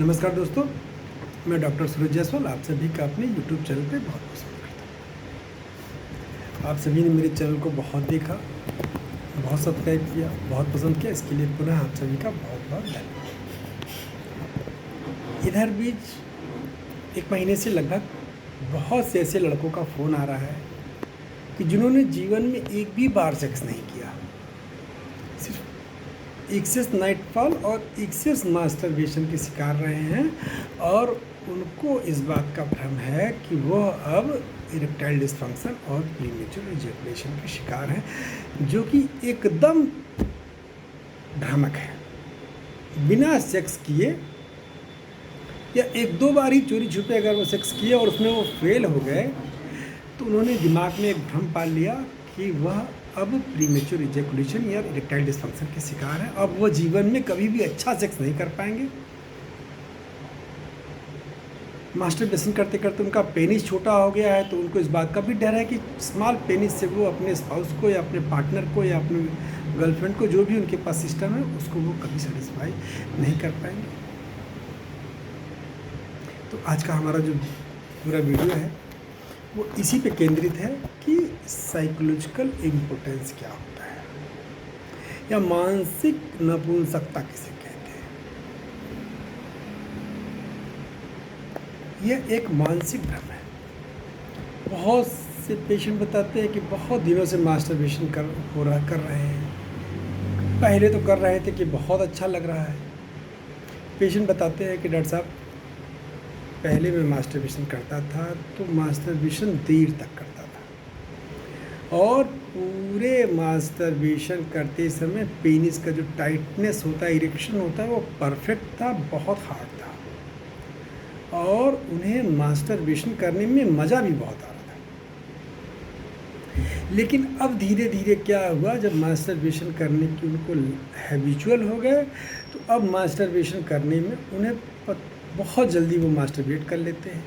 नमस्कार दोस्तों, मैं डॉक्टर सूरज जायसवाल आप सभी का अपने यूट्यूब चैनल पे बहुत पसंद करता हूँ। आप सभी ने मेरे चैनल को बहुत देखा, बहुत सब्सक्राइब किया, बहुत पसंद किया, इसके लिए पुनः आप सभी का बहुत बहुत धन्यवाद। इधर बीच एक महीने से लगभग बहुत से ऐसे लड़कों का फ़ोन आ रहा है कि जिन्होंने जीवन में एक भी बार सेक्स नहीं किया, सिर्फ एक्सेस नाइटफॉल और एक्सेस मास्टरबेशन के शिकार रहे हैं और उनको इस बात का भ्रम है कि वो अब इरेक्टाइल डिस्फंक्शन और प्रीमेच्योर इजैकुलेशन के शिकार हैं, जो कि एकदम भ्रामक है। बिना सेक्स किए या एक दो बार ही चोरी छुपे अगर वो सेक्स किए और उसमें वो फेल हो गए तो उन्होंने दिमाग में एक भ्रम पाल लिया कि वह अब प्रीमेच्योर इजैकुलेशन या इरेक्टाइल डिस्फंक्शन के शिकार हैं। अब वो जीवन में कभी भी अच्छा सेक्स नहीं कर पाएंगे। मास्टरबेशन करते करते उनका पेनिस छोटा हो गया है तो उनको इस बात का भी डर है कि स्मॉल पेनिस से वो अपने स्पाउस को या अपने पार्टनर को या अपने गर्लफ्रेंड को, जो भी उनके पास सिस्टम है, उसको वो कभी सेटिस्फाई नहीं कर पाएंगे। तो आज का हमारा जो पूरा वीडियो है वो इसी पे केंद्रित है कि साइकोलॉजिकल इम्पोर्टेंस क्या होता है या मानसिक नपुंसकता किसे कहते हैं। यह एक मानसिक भ्रम है। बहुत से पेशेंट बताते हैं कि बहुत दिनों से मास्टरबेशन कर रहे हैं। पहले तो कर रहे थे कि बहुत अच्छा लग रहा है। पेशेंट बताते हैं कि डॉक्टर साहब, पहले मैं मास्टरबेशन करता था तो मास्टरबेशन देर तक करता था और पूरे मास्टरबेशन करते समय पेनिस का जो टाइटनेस होता है, इरेक्शन होता है, वो परफेक्ट था, बहुत हार्ड था और उन्हें मास्टरबेशन करने में मज़ा भी बहुत आ रहा था। लेकिन अब धीरे धीरे क्या हुआ, जब मास्टरबेशन करने की उनको हैबिचुअल हो गए तो अब मास्टरबेशन करने में उन्हें बहुत जल्दी वो मास्टरबेट कर लेते हैं।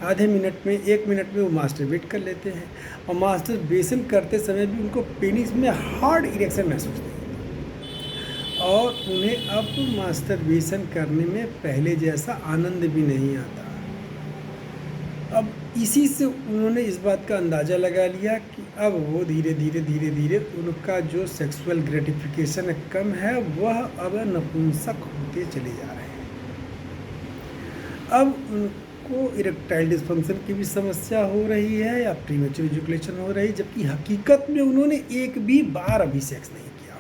आधे मिनट में, 1 मिनट में वो मास्टरबेट कर लेते हैं और मास्टरबेशन करते समय भी उनको पेनिस में हार्ड इरेक्शन महसूस नहीं होता और उन्हें अब मास्टरबेशन करने में पहले जैसा आनंद भी नहीं आता। अब इसी से उन्होंने इस बात का अंदाज़ा लगा लिया कि अब वो धीरे धीरे उनका जो सेक्सुअल ग्रेटिफिकेशन कम है, वह अब नपुंसक होते चले जा रहे हैं। अब उनको इरेक्टाइल डिस्फंक्शन की भी समस्या हो रही है या प्रीमेच्योर इजैकुलेशन हो रही है, जबकि हकीकत में उन्होंने एक भी बार अभी सेक्स नहीं किया।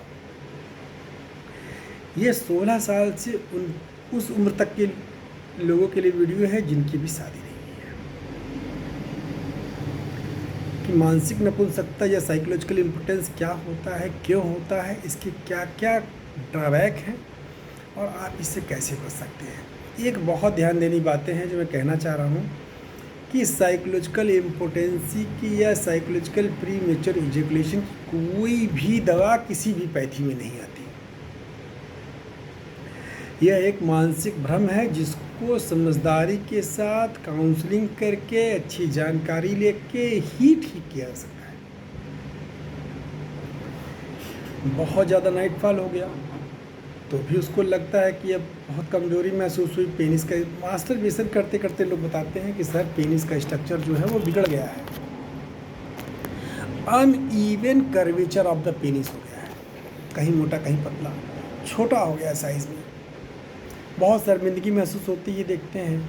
ये 16 साल से उस उम्र तक के लोगों के लिए वीडियो है जिनकी भी शादी नहीं है। कि मानसिक नपुंसकता या साइकोलॉजिकल इम्पोर्टेंस क्या होता है, क्यों होता है, इसके क्या क्या ड्रॉबैक हैं और आप इससे कैसे बच सकते हैं। एक बहुत ध्यान देनी बातें हैं जो मैं कहना चाह रहा हूँ कि साइकोलॉजिकल इम्पोटेंसी की या साइकोलॉजिकल प्रीमेच्योर इजैकुलेशन की कोई भी दवा किसी भी पैथी में नहीं आती। यह एक मानसिक भ्रम है जिसको समझदारी के साथ काउंसलिंग करके, अच्छी जानकारी लेके ही ठीक किया जा सकता है। बहुत ज़्यादा नाइटफॉल हो गया तो भी उसको लगता है कि अब बहुत कमज़ोरी महसूस हुई, पेनिस का मास्टरबेशन करते करते लोग बताते हैं कि सर पेनिस का स्ट्रक्चर जो है वो बिगड़ गया है, uneven curvature of the penis हो गया है, कहीं मोटा कहीं पतला, छोटा हो गया साइज़ में। बहुत शर्मिंदगी महसूस होती है, देखते हैं।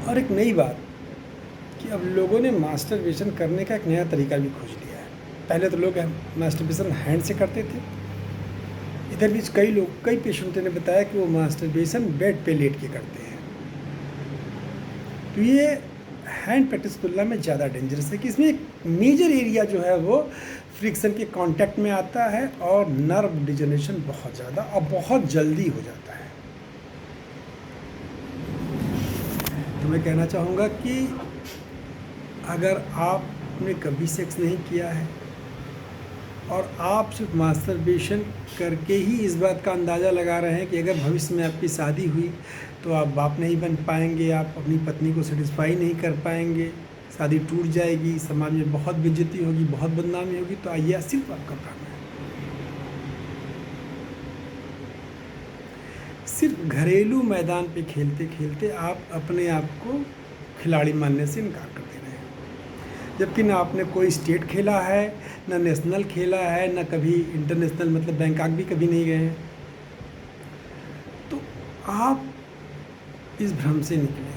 और एक नई बात कि अब लोगों ने मास्टरबेशन करने का एक नया तरीका भी खोज लिया है। पहले तो लोग मास्टरबेशन हैंड से करते थे। इधर बीच कई पेशेंटों ने बताया कि वो मास्टरबेशन बेड पे लेट के करते हैं। तो ये हैंड प्रैक्टिस की तुलना में ज़्यादा डेंजरस है कि इसमें एक मेजर एरिया जो है वो फ्रिक्शन के कांटेक्ट में आता है और नर्व डिजनरेशन बहुत ज़्यादा और बहुत जल्दी हो जाता है। तो मैं कहना चाहूँगा कि अगर आपने कभी सेक्स नहीं किया है और आप सिर्फ मास्टरबेशन करके ही इस बात का अंदाज़ा लगा रहे हैं कि अगर भविष्य में आपकी शादी हुई तो आप बाप नहीं बन पाएंगे, आप अपनी पत्नी को सेटिस्फाई नहीं कर पाएंगे, शादी टूट जाएगी, समाज में बहुत बेइज्जती होगी, बहुत बदनामी होगी, तो यह सिर्फ आपका भ्रम है। सिर्फ घरेलू मैदान पे खेलते खेलते आप अपने आप को खिलाड़ी मानने से इनकार कर दे रहे हैं। जबकि ना आपने कोई स्टेट खेला है, ना नेशनल खेला है, ना कभी इंटरनेशनल मतलब बैंकॉक भी कभी नहीं गए हैं। तो आप इस भ्रम से निकले।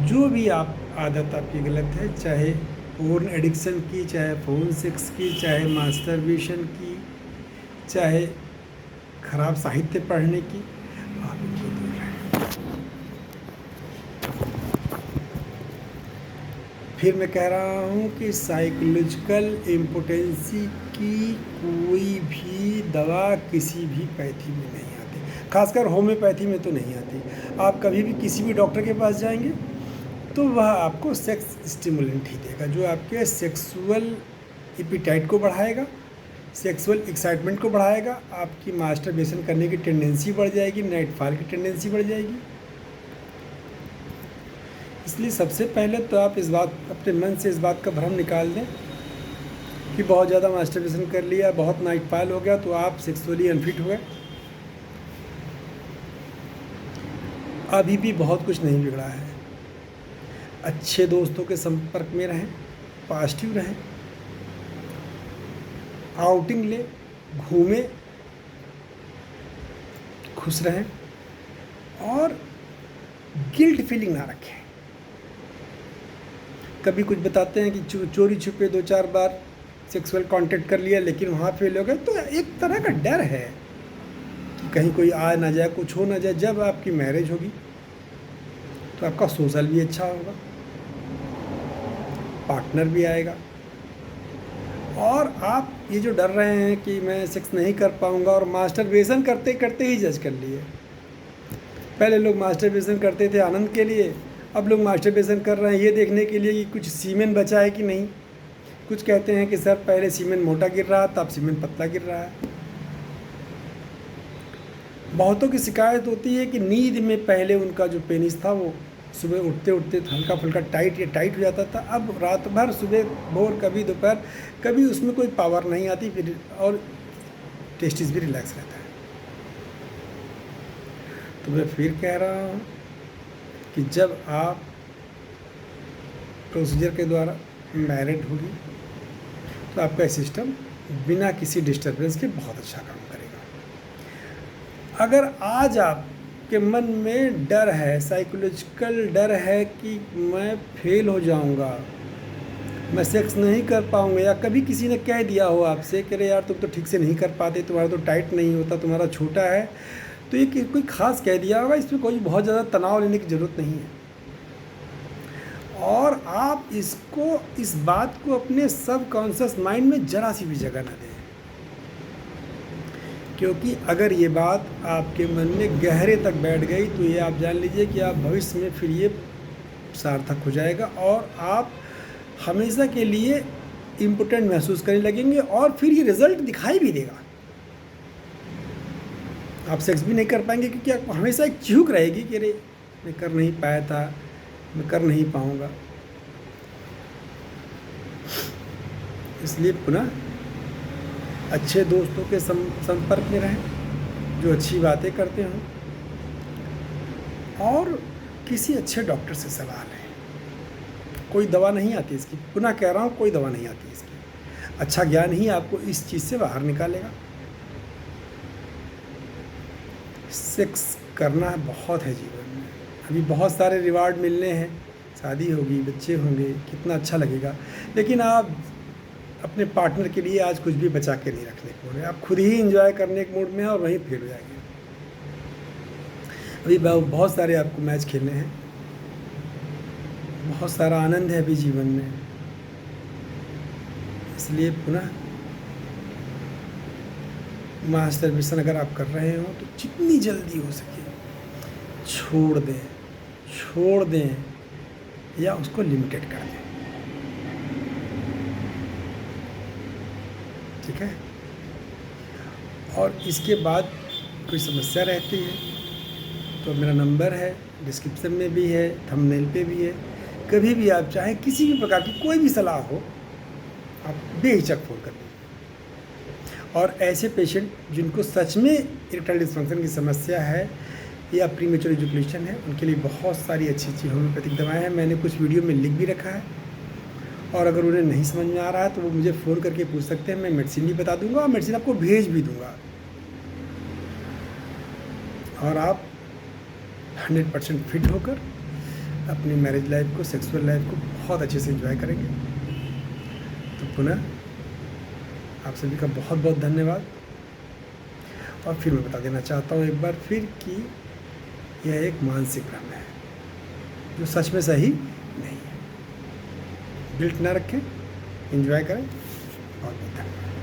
जो भी आप आदत आपकी गलत है, चाहे पोर्न एडिक्शन की, चाहे फोन सेक्स की, चाहे मास्टरबेशन की, चाहे खराब साहित्य पढ़ने की, आप इनको दूर रहें। फिर मैं कह रहा हूँ कि साइकोलॉजिकल इम्पोटेंसी की कोई भी दवा किसी भी पैथी में नहीं आती, खासकर होम्योपैथी में तो नहीं आती। आप कभी भी किसी भी डॉक्टर के पास जाएंगे तो वह आपको सेक्स स्टिमुलेंट ही देगा, जो आपके सेक्सुअल एपिटाइट को बढ़ाएगा, सेक्सुअल एक्साइटमेंट को बढ़ाएगा, आपकी मास्टरबेशन करने की टेंडेंसी बढ़ जाएगी, नाइटफॉल की टेंडेंसी बढ़ जाएगी। इसलिए सबसे पहले तो आप इस बात अपने मन से इस बात का भ्रम निकाल दें कि बहुत ज़्यादा मास्टरबेशन कर लिया, बहुत नाइटफॉल हो गया तो आप सेक्सुअली अनफिट हो गए। अभी भी बहुत कुछ नहीं बिगड़ा है। अच्छे दोस्तों के संपर्क में रहें, पॉजिटिव रहें, आउटिंग ले, घूमें, खुश रहें और गिल्ट फीलिंग ना रखें। कभी कुछ बताते हैं कि चोरी छुपे 2-4 बार सेक्सुअल कांटेक्ट कर लिया लेकिन वहाँ फेल हो गए, तो एक तरह का डर है कि कहीं कोई आ ना जाए, कुछ हो ना जाए। जब आपकी मैरिज होगी तो आपका सोशल भी अच्छा होगा, पार्टनर भी आएगा, और आप ये जो डर रहे हैं कि मैं सेक्स नहीं कर पाऊंगा, और मास्टरबेशन करते करते ही जज कर लिए। पहले लोग मास्टरबेशन करते थे आनंद के लिए, अब लोग मास्टरबेशन कर रहे हैं ये देखने के लिए कि कुछ सीमेन बचा है कि नहीं। कुछ कहते हैं कि सर पहले सीमेन मोटा गिर रहा था, अब सीमेन पतला गिर रहा है। बहुतों की शिकायत होती है कि नींद में पहले उनका जो पेनिस था वो सुबह उठते उठते हल्का फुल्का टाइट हो जाता था, अब रात भर सुबह भोर कभी दोपहर कभी उसमें कोई पावर नहीं आती, फिर और टेस्टिस भी रिलैक्स रहता है। तो मैं फिर कह रहा हूँ कि जब आप प्रोसीजर के द्वारा मैरिड होगी तो आपका सिस्टम बिना किसी डिस्टर्बेंस के बहुत अच्छा काम करेगा। अगर आज आपके मन में डर है, साइकोलॉजिकल डर है कि मैं फेल हो जाऊंगा, मैं सेक्स नहीं कर पाऊंगा, या कभी किसी ने कह दिया हो आपसे कि अरे यार तुम तो ठीक से नहीं कर पाते, तुम्हारा तो टाइट नहीं होता, तुम्हारा छोटा है, तो ये कोई ख़ास कह दिया होगा, इसमें कोई बहुत ज़्यादा तनाव लेने की ज़रूरत नहीं है। और आप इस बात को अपने सबकॉन्शियस माइंड में ज़रा सी भी जगह न दें, क्योंकि अगर ये बात आपके मन में गहरे तक बैठ गई तो ये आप जान लीजिए कि आप भविष्य में फिर ये सार्थक हो जाएगा और आप हमेशा के लिए इम्पोर्टेंट महसूस करने लगेंगे, और फिर ये रिज़ल्ट दिखाई भी देगा। आप सेक्स भी नहीं कर पाएंगे क्योंकि आपको हमेशा एक चूक रहेगी कि अरे मैं कर नहीं पाया था, मैं कर नहीं पाऊँगा। इसलिए पुनः अच्छे दोस्तों के संपर्क में रहें जो अच्छी बातें करते हों, और किसी अच्छे डॉक्टर से सलाह लें। कोई दवा नहीं आती इसकी, पुनः कह रहा हूँ कोई दवा नहीं आती इसकी। अच्छा ज्ञान ही आपको इस चीज़ से बाहर निकालेगा। सेक्स करना बहुत है जीवन में, अभी बहुत सारे रिवार्ड मिलने हैं, शादी होगी, बच्चे होंगे, कितना अच्छा लगेगा, लेकिन आप अपने पार्टनर के लिए आज कुछ भी बचा के नहीं रखने को रहे, आप खुद ही एंजॉय करने के मूड में हैं और वहीं फेल हो जाएंगे। अभी बहुत सारे आपको मैच खेलने हैं, बहुत सारा आनंद है अभी जीवन में। इसलिए पुनः मास्टरबेशन अगर आप कर रहे हो तो जितनी जल्दी हो सके छोड़ दें या उसको लिमिटेड कर दें, ठीक है। और इसके बाद कोई समस्या रहती है तो मेरा नंबर है, डिस्क्रिप्शन में भी है, थंबनेल पे भी है। कभी भी आप चाहें किसी भी प्रकार की कोई भी सलाह हो, आप बेहिचक फ़ोन कर दें। और ऐसे पेशेंट जिनको सच में इरेक्टाइल डिस्फंक्शन की समस्या है या प्रीमेच्योर इजैकुलेशन है, उनके लिए बहुत सारी अच्छी अच्छी होम्योपैथिक दवाएं हैं। मैंने कुछ वीडियो में लिख भी रखा है, और अगर उन्हें नहीं समझ में आ रहा है तो वो मुझे फ़ोन करके पूछ सकते हैं। मैं मेडिसिन भी बता दूंगा और मेडिसिन आपको भेज भी दूंगा, और आप 100% फिट होकर अपनी मैरिज लाइफ को, सेक्सुअल लाइफ को बहुत अच्छे से एंजॉय करेंगे। तो पुनः आप सभी का बहुत बहुत धन्यवाद। और फिर मैं बता देना चाहता हूँ एक बार फिर कि यह एक मानसिक भ्रम है जो सच में सही नहीं है। गिल्ट ना रखें, एंजॉय करें। बहुत बहुत धन्यवाद।